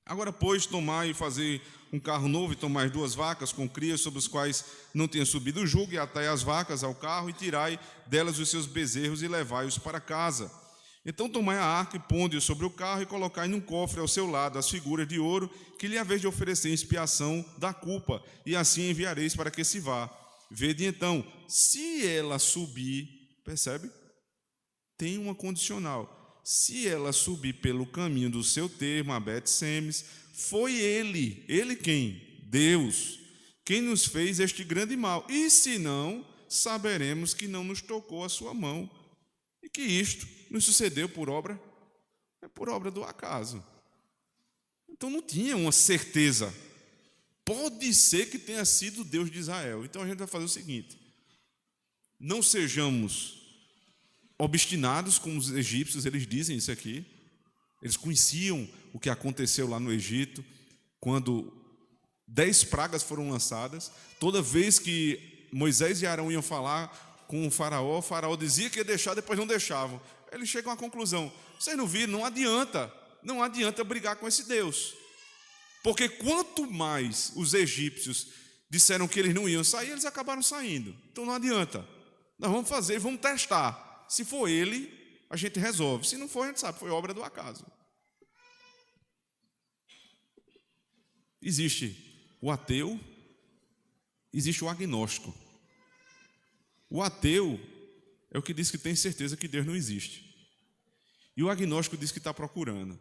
Agora, pois, tomai e fazer um carro novo, e tomai 2 vacas com crias sobre os quais não tenha subido o jugo, e atai as vacas ao carro, e tirai delas os seus bezerros, e levai-os para casa. Então tomai a arca e ponde-o sobre o carro, e colocai num cofre ao seu lado as figuras de ouro, que lhe haveis de oferecer em expiação da culpa, e assim enviareis para que se vá. Vede então, se ela subir, percebe? Tem uma condicional. Se ela subir pelo caminho do seu termo, a Bet-Semes, foi ele quem? Deus, quem nos fez este grande mal. E se não, saberemos que não nos tocou a sua mão, e que isto nos sucedeu por obra do acaso. Então não tinha uma certeza pode ser que tenha sido o Deus de Israel. Então a gente vai fazer o seguinte: não sejamos obstinados como os egípcios, eles dizem isso aqui. Eles conheciam o que aconteceu lá no Egito, quando 10 pragas foram lançadas. Toda vez que Moisés e Arão iam falar com o faraó dizia que ia deixar, depois não deixavam. Eles chegam à conclusão: vocês não viram, não adianta brigar com esse Deus. Porque quanto mais os egípcios disseram que eles não iam sair, eles acabaram saindo. Então não adianta. Nós vamos fazer, vamos testar. Se for ele, a gente resolve. Se não for, a gente sabe, foi obra do acaso. Existe o ateu, existe o agnóstico. O ateu é o que diz que tem certeza que Deus não existe. E o agnóstico diz que está procurando.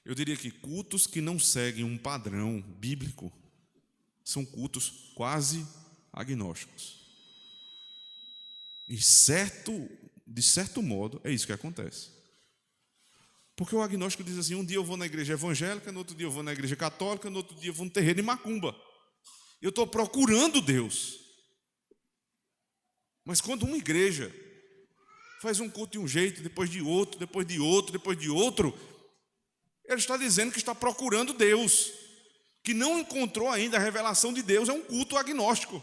Eu diria que cultos que não seguem um padrão bíblico são cultos quase agnósticos. E de certo modo, é isso que acontece. Porque o agnóstico diz assim: um dia eu vou na igreja evangélica, no outro dia eu vou na igreja católica, no outro dia eu vou no terreiro de macumba. Eu estou procurando Deus. Mas quando uma igreja faz um culto de um jeito, depois de outro, depois de outro, depois de outro, ele está dizendo que está procurando Deus, que não encontrou ainda a revelação de Deus. É um culto agnóstico.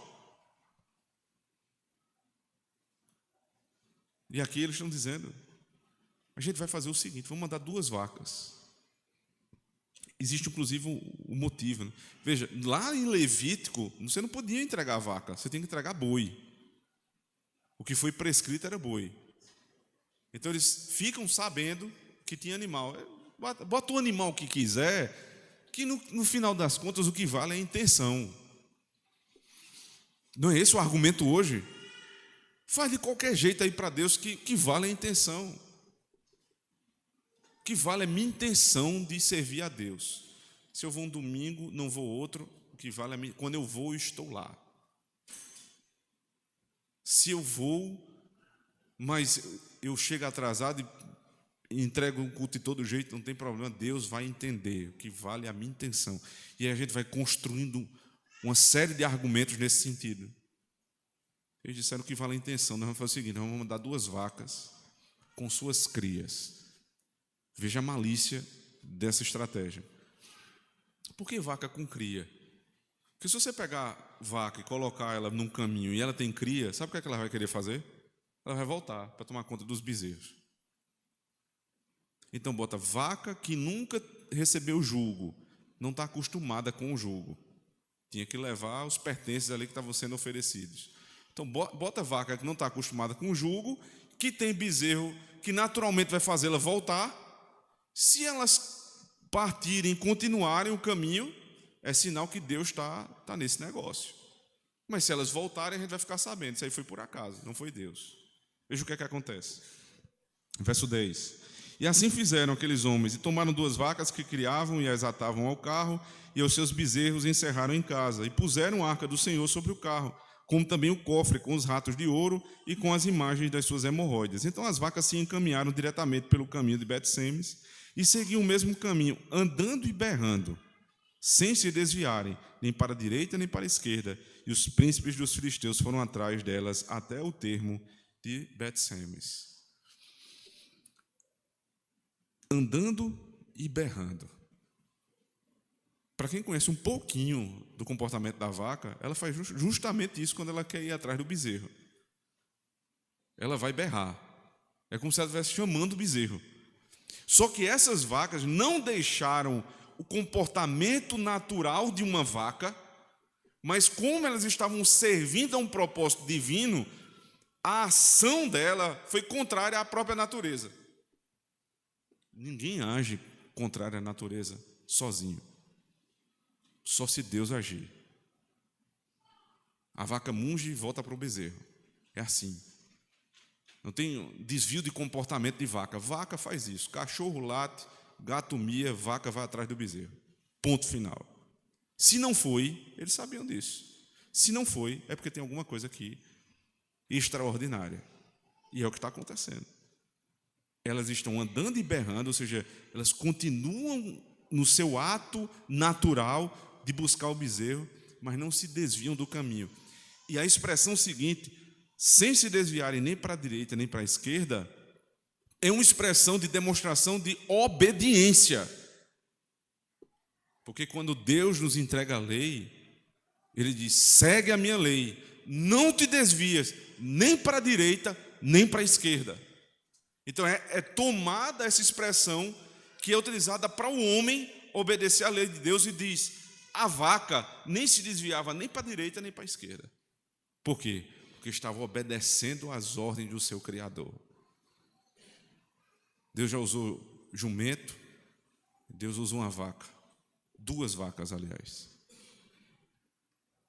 E aqui eles estão dizendo: a gente vai fazer o seguinte, vamos mandar 2 vacas. Existe inclusive um motivo, né? Veja, lá em Levítico, você não podia entregar vaca, você tem que entregar boi. O que foi prescrito era boi. Então eles ficam sabendo que tinha animal. Bota o animal que quiser, que no final das contas o que vale é a intenção. Não é esse o argumento hoje? Faz de qualquer jeito aí para Deus, que vale a intenção. O que vale é minha intenção de servir a Deus. Se eu vou um domingo, não vou outro, o que vale é minha, quando eu vou, eu estou lá. Se eu vou, mas eu chego atrasado e entrego um culto de todo jeito, não tem problema, Deus vai entender. O que vale é a minha intenção. E aí a gente vai construindo uma série de argumentos nesse sentido. Eles disseram que vale a intenção. Nós vamos fazer o seguinte: nós vamos mandar 2 vacas com suas crias. Veja a malícia dessa estratégia. Por que vaca com cria? Porque se você pegar vaca e colocar ela num caminho e ela tem cria, sabe o que é que ela vai querer fazer? Ela vai voltar para tomar conta dos bezerros. Então bota vaca que nunca recebeu jugo, não está acostumada com o jugo. Tinha que levar os pertences ali que estavam sendo oferecidos. Então bota vaca que não está acostumada com o jugo, que tem bezerro que naturalmente vai fazê-la voltar. Se elas partirem, continuarem o caminho, é sinal que Deus está nesse negócio. Mas se elas voltarem, a gente vai ficar sabendo. Isso aí foi por acaso, não foi Deus. Veja o que é que acontece. Verso 10. E assim fizeram aqueles homens, e tomaram 2 vacas que criavam e as atavam ao carro, e aos seus bezerros encerraram em casa, e puseram a arca do Senhor sobre o carro, como também o cofre com os ratos de ouro e com as imagens das suas hemorroidas. Então as vacas se encaminharam diretamente pelo caminho de Bet-Semes, e seguiam o mesmo caminho, andando e berrando, sem se desviarem, nem para a direita nem para a esquerda. E os príncipes dos filisteus foram atrás delas até o termo de Bet-Semes. Andando e berrando. Para quem conhece um pouquinho do comportamento da vaca, ela faz justamente isso quando ela quer ir atrás do bezerro. Ela vai berrar. É como se ela estivesse chamando o bezerro. Só que essas vacas não deixaram o comportamento natural de uma vaca, mas como elas estavam servindo a um propósito divino, a ação dela foi contrária à própria natureza. Ninguém age contrário à natureza sozinho. Só se Deus agir. A vaca munge e volta para o bezerro. É assim. Não tem desvio de comportamento de vaca. Vaca faz isso. Cachorro late, gato mia, vaca vai atrás do bezerro. Ponto final. Se não foi, eles sabiam disso. Se não foi, é porque tem alguma coisa aqui extraordinária. E é o que está acontecendo. Elas estão andando e berrando, ou seja, elas continuam no seu ato natural de buscar o bezerro, mas não se desviam do caminho. E a expressão seguinte, sem se desviarem nem para a direita nem para a esquerda, é uma expressão de demonstração de obediência. Porque quando Deus nos entrega a lei, Ele diz: segue a minha lei, não te desvias nem para a direita nem para a esquerda. Então é tomada essa expressão que é utilizada para o homem obedecer à lei de Deus, e diz: a vaca nem se desviava nem para a direita nem para a esquerda. Por quê? Porque estava obedecendo às ordens do seu Criador. Deus já usou jumento, Deus usa uma vaca, 2 vacas, aliás,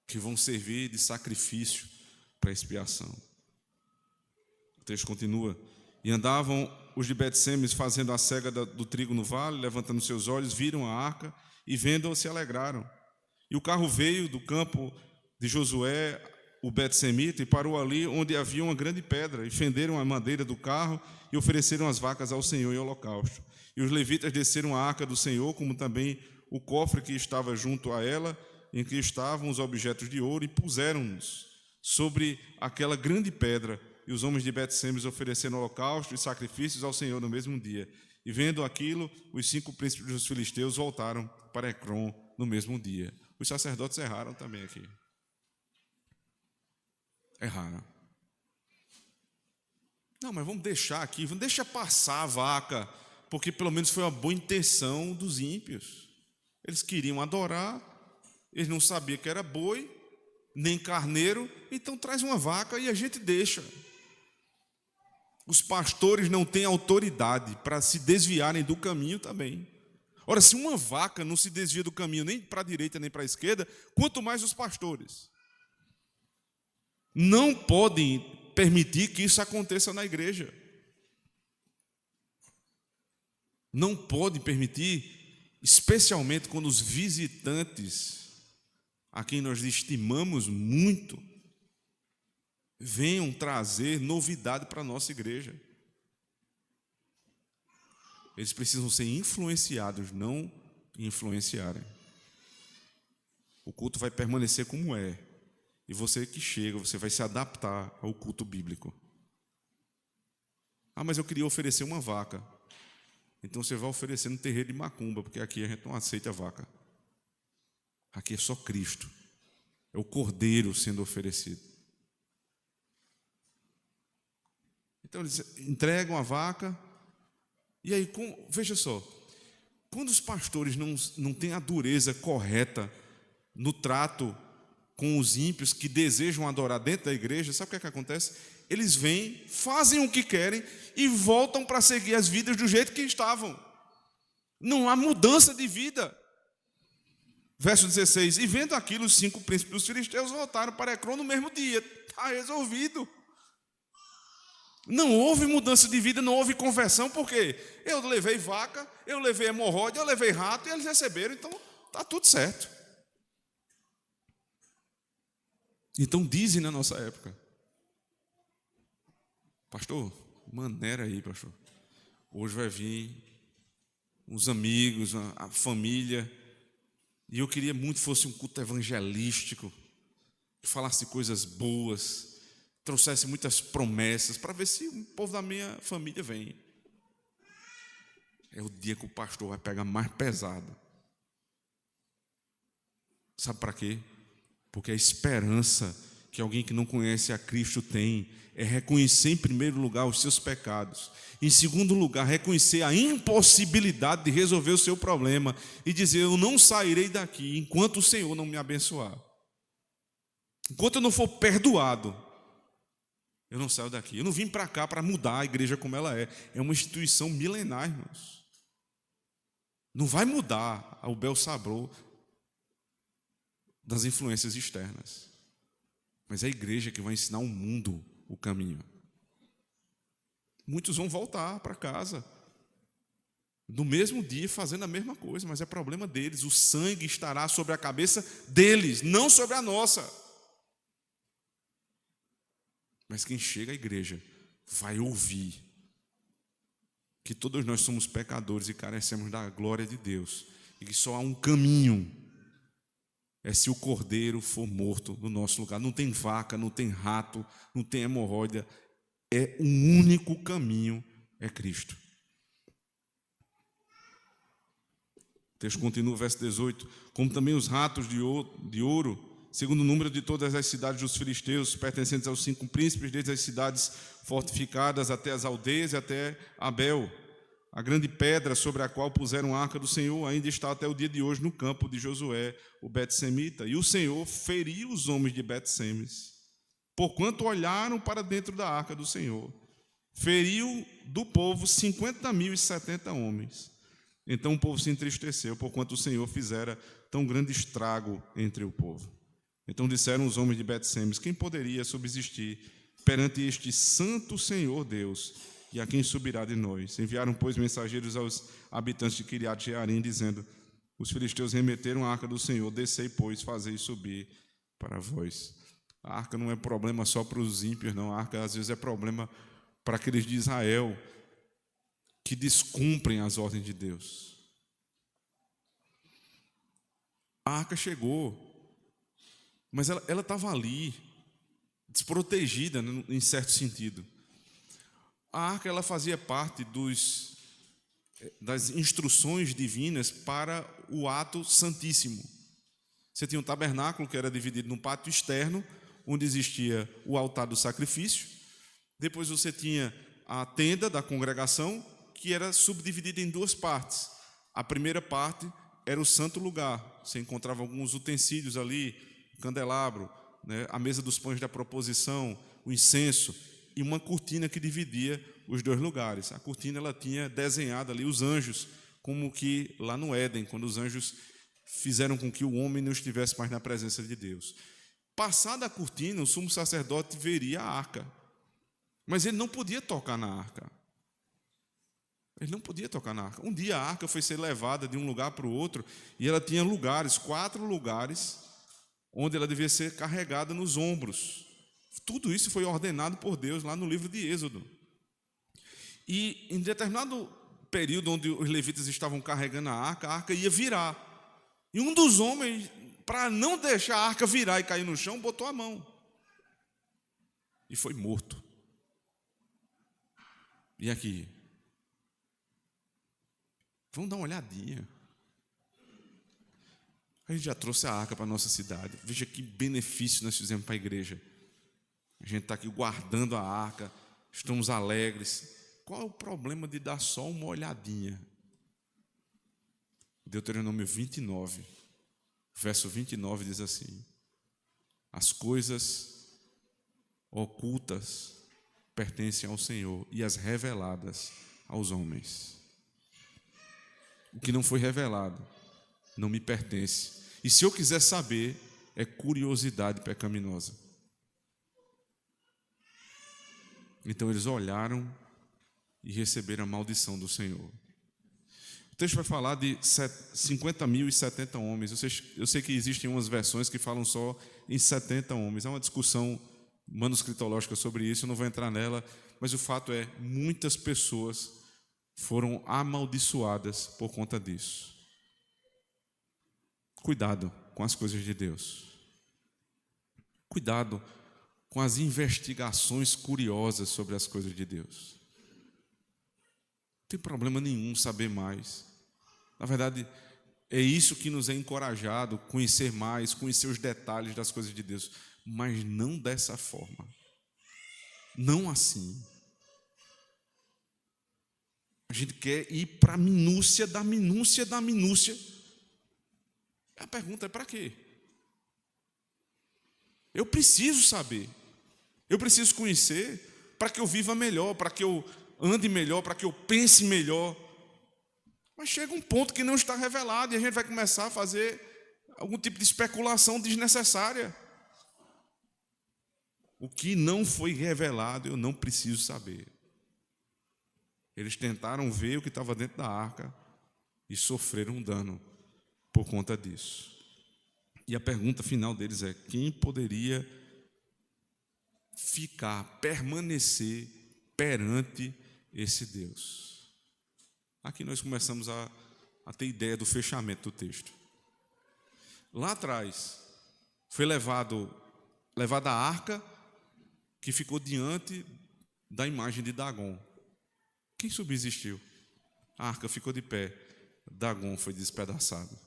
que vão servir de sacrifício para expiação. O texto continua: e andavam os de Bet-Semes fazendo a cega do trigo no vale, levantando seus olhos, viram a arca e vendo-a se alegraram. E o carro veio do campo de Josué, o Bet-Semita, e parou ali onde havia uma grande pedra, e fenderam a madeira do carro e ofereceram as vacas ao Senhor em holocausto. E os levitas desceram a arca do Senhor, como também o cofre que estava junto a ela, em que estavam os objetos de ouro, e puseram-nos sobre aquela grande pedra. E os homens de Bet-Semes ofereceram holocausto e sacrifícios ao Senhor no mesmo dia. E vendo aquilo, os 5 príncipes dos filisteus voltaram para Ecrom no mesmo dia. Os sacerdotes erraram também aqui. Erraram. Não, mas vamos deixar aqui, vamos deixar passar a vaca, porque pelo menos foi uma boa intenção dos ímpios. Eles queriam adorar, eles não sabiam que era boi, nem carneiro, então traz uma vaca e a gente deixa. Os pastores não têm autoridade para se desviarem do caminho também. Ora, se uma vaca não se desvia do caminho nem para a direita nem para a esquerda, quanto mais os pastores. Não podem permitir que isso aconteça na igreja. Não podem permitir, especialmente quando os visitantes, a quem nós estimamos muito, venham trazer novidade para a nossa igreja. Eles precisam ser influenciados, não influenciarem. O culto vai permanecer como é. E você que chega, você vai se adaptar ao culto bíblico. Ah, mas eu queria oferecer uma vaca. Então você vai oferecer no terreiro de macumba, porque aqui a gente não aceita vaca. Aqui é só Cristo. É o Cordeiro sendo oferecido. Então eles entregam a vaca. E aí, veja só, quando os pastores não têm a dureza correta no trato com os ímpios que desejam adorar dentro da igreja, sabe o que é que acontece? Eles vêm, fazem o que querem e voltam para seguir as vidas do jeito que estavam. Não há mudança de vida. Verso 16: e vendo aquilo, os 5 príncipes dos filisteus voltaram para Ecrom no mesmo dia. Está resolvido. Não houve mudança de vida, não houve conversão, porque eu levei vaca, eu levei hemorroide, eu levei rato, e eles receberam, então está tudo certo. Então dizem na nossa época: pastor, maneira aí, pastor. Hoje vai vir uns amigos, a família, e eu queria muito que fosse um culto evangelístico, que falasse coisas boas, trouxesse muitas promessas, para ver se o povo da minha família vem. É o dia que o pastor vai pegar mais pesado. Sabe para quê? Porque a esperança que alguém que não conhece a Cristo tem é reconhecer em primeiro lugar os seus pecados, em segundo lugar reconhecer a impossibilidade de resolver o seu problema e dizer: eu não sairei daqui enquanto o Senhor não me abençoar. Enquanto eu não for perdoado, eu não saio daqui. Eu não vim para cá para mudar a igreja como ela é. É uma instituição milenar, irmãos. Não vai mudar o bel sabor das influências externas. Mas é a igreja que vai ensinar ao mundo o caminho. Muitos vão voltar para casa no mesmo dia fazendo a mesma coisa, mas é problema deles. O sangue estará sobre a cabeça deles, não sobre a nossa. Mas quem chega à igreja vai ouvir que todos nós somos pecadores e carecemos da glória de Deus, e que só há um caminho, é se o cordeiro for morto no nosso lugar. Não tem vaca, não tem rato, não tem hemorroida, é um único caminho, é Cristo. O texto continua, verso 18, como também os ratos de ouro, segundo o número de todas as cidades dos filisteus, pertencentes aos 5 príncipes, desde as cidades fortificadas até as aldeias e até Abel. A grande pedra sobre a qual puseram a arca do Senhor ainda está até o dia de hoje no campo de Josué, o Bet-semita. E o Senhor feriu os homens de Bet-semes, porquanto olharam para dentro da arca do Senhor. Feriu do povo 50.070 homens. Então o povo se entristeceu, porquanto o Senhor fizera tão grande estrago entre o povo. Então disseram os homens de Bet-semes: quem poderia subsistir perante este santo Senhor Deus, e a quem subirá de nós? Enviaram, pois, mensageiros aos habitantes de Quiriate-Jearim, dizendo: os filisteus remeteram a arca do Senhor, descei, pois, fazei subir para vós. A arca não é problema só para os ímpios, não. A arca, às vezes, é problema para aqueles de Israel que descumprem as ordens de Deus. A arca chegou, mas ela estava ali, desprotegida, em certo sentido. A arca, ela fazia parte das instruções divinas para o ato santíssimo. Você tinha um tabernáculo que era dividido num pátio externo, onde existia o altar do sacrifício. Depois você tinha a tenda da congregação, que era subdividida em 2 partes. A primeira parte era o santo lugar. Você encontrava alguns utensílios ali, o candelabro, né, a mesa dos pães da proposição, o incenso, e uma cortina que dividia os 2 lugares. A cortina, ela tinha desenhado ali os anjos, como que lá no Éden, quando os anjos fizeram com que o homem não estivesse mais na presença de Deus. Passada a cortina, o sumo sacerdote veria a arca, mas ele não podia tocar na arca. Ele não podia tocar na arca. Um dia a arca foi ser levada de um lugar para o outro, e ela tinha 4 lugares, onde ela devia ser carregada nos ombros. Tudo isso foi ordenado por Deus lá no livro de Êxodo. E em determinado período onde os levitas estavam carregando a arca ia virar. E um dos homens, para não deixar a arca virar e cair no chão, botou a mão. E foi morto. E aqui? Vamos dar uma olhadinha. A gente já trouxe a arca para a nossa cidade. Veja que benefício nós fizemos para a igreja. A gente está aqui guardando a arca, estamos alegres. Qual é o problema de dar só uma olhadinha? Deuteronômio 29, verso 29 diz assim: as coisas ocultas pertencem ao Senhor e as reveladas aos homens. O que não foi revelado não me pertence. E se eu quiser saber, é curiosidade pecaminosa. Então eles olharam e receberam a maldição do Senhor. O texto vai falar de 50.070 homens. Eu sei que existem umas versões que falam só em 70 homens. Há uma discussão manuscritológica sobre isso, eu não vou entrar nela, mas o fato é, muitas pessoas foram amaldiçoadas por conta disso. Cuidado com as coisas de Deus. Cuidado com as investigações curiosas sobre as coisas de Deus. Não tem problema nenhum saber mais. Na verdade, é isso que nos é encorajado, conhecer mais, conhecer os detalhes das coisas de Deus, mas não dessa forma. Não assim. A gente quer ir para a minúcia da minúcia da minúcia. A pergunta é: para quê? Eu preciso saber. Eu preciso conhecer para que eu viva melhor, para que eu ande melhor, para que eu pense melhor. Mas chega um ponto que não está revelado e a gente vai começar a fazer algum tipo de especulação desnecessária. O que não foi revelado, eu não preciso saber. Eles tentaram ver o que estava dentro da arca e sofreram um dano por conta disso. E a pergunta final deles é: quem poderia permanecer perante esse Deus? Aqui nós começamos a a ter ideia do fechamento do texto. Lá atrás, foi levada a arca que ficou diante da imagem de Dagon. Quem subsistiu? A arca ficou de pé, Dagon foi despedaçado.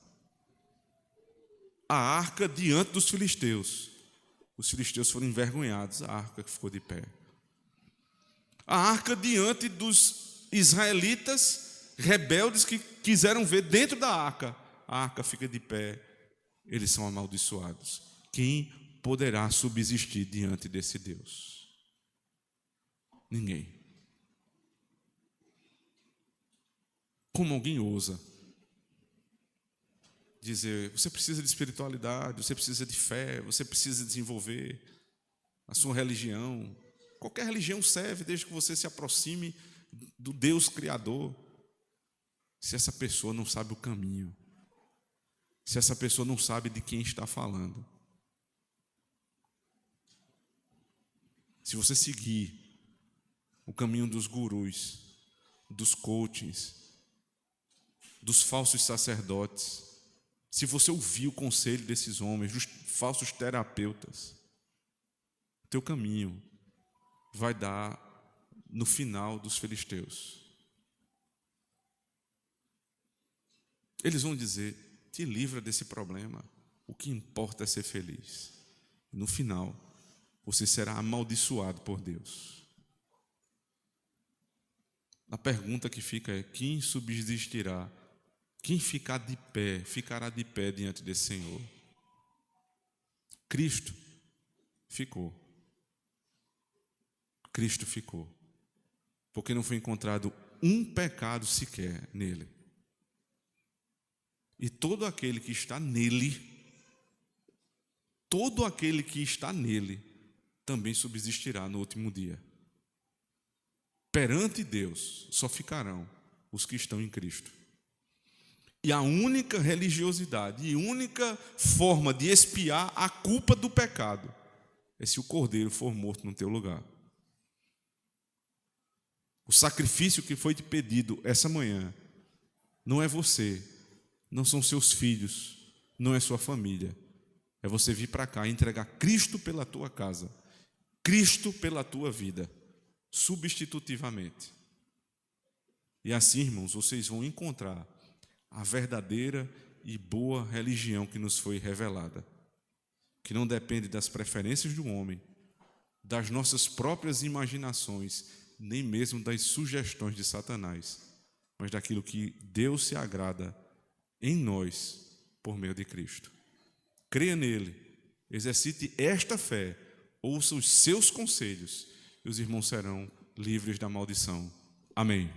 A arca diante dos filisteus. Os filisteus foram envergonhados, a arca que ficou de pé. A arca diante dos israelitas rebeldes que quiseram ver dentro da arca. A arca fica de pé, eles são amaldiçoados. Quem poderá subsistir diante desse Deus? Ninguém. Como alguém ousa dizer, você precisa de espiritualidade, você precisa de fé, você precisa desenvolver a sua religião. Qualquer religião serve desde que você se aproxime do Deus Criador. Se essa pessoa não sabe o caminho, se essa pessoa não sabe de quem está falando, se você seguir o caminho dos gurus, dos coachings, dos falsos sacerdotes, se você ouvir o conselho desses homens, dos falsos terapeutas, teu caminho vai dar no final dos filisteus. Eles vão dizer, te livra desse problema, o que importa é ser feliz. No final, você será amaldiçoado por Deus. A pergunta que fica é, quem subsistirá? Quem ficará de pé diante desse Senhor? Cristo ficou. Cristo ficou. Porque não foi encontrado um pecado sequer nele. E todo aquele que está nele, também subsistirá no último dia. Perante Deus só ficarão os que estão em Cristo. E a única religiosidade e única forma de expiar a culpa do pecado é se o cordeiro for morto no teu lugar. O sacrifício que foi te pedido essa manhã não é você, não são seus filhos, não é sua família. É você vir para cá e entregar Cristo pela tua casa, Cristo pela tua vida, substitutivamente. E assim, irmãos, vocês vão encontrar a verdadeira e boa religião que nos foi revelada, que não depende das preferências do homem, das nossas próprias imaginações, nem mesmo das sugestões de Satanás, mas daquilo que Deus se agrada em nós por meio de Cristo. Creia nele, exercite esta fé, ouça os seus conselhos e os irmãos serão livres da maldição. Amém.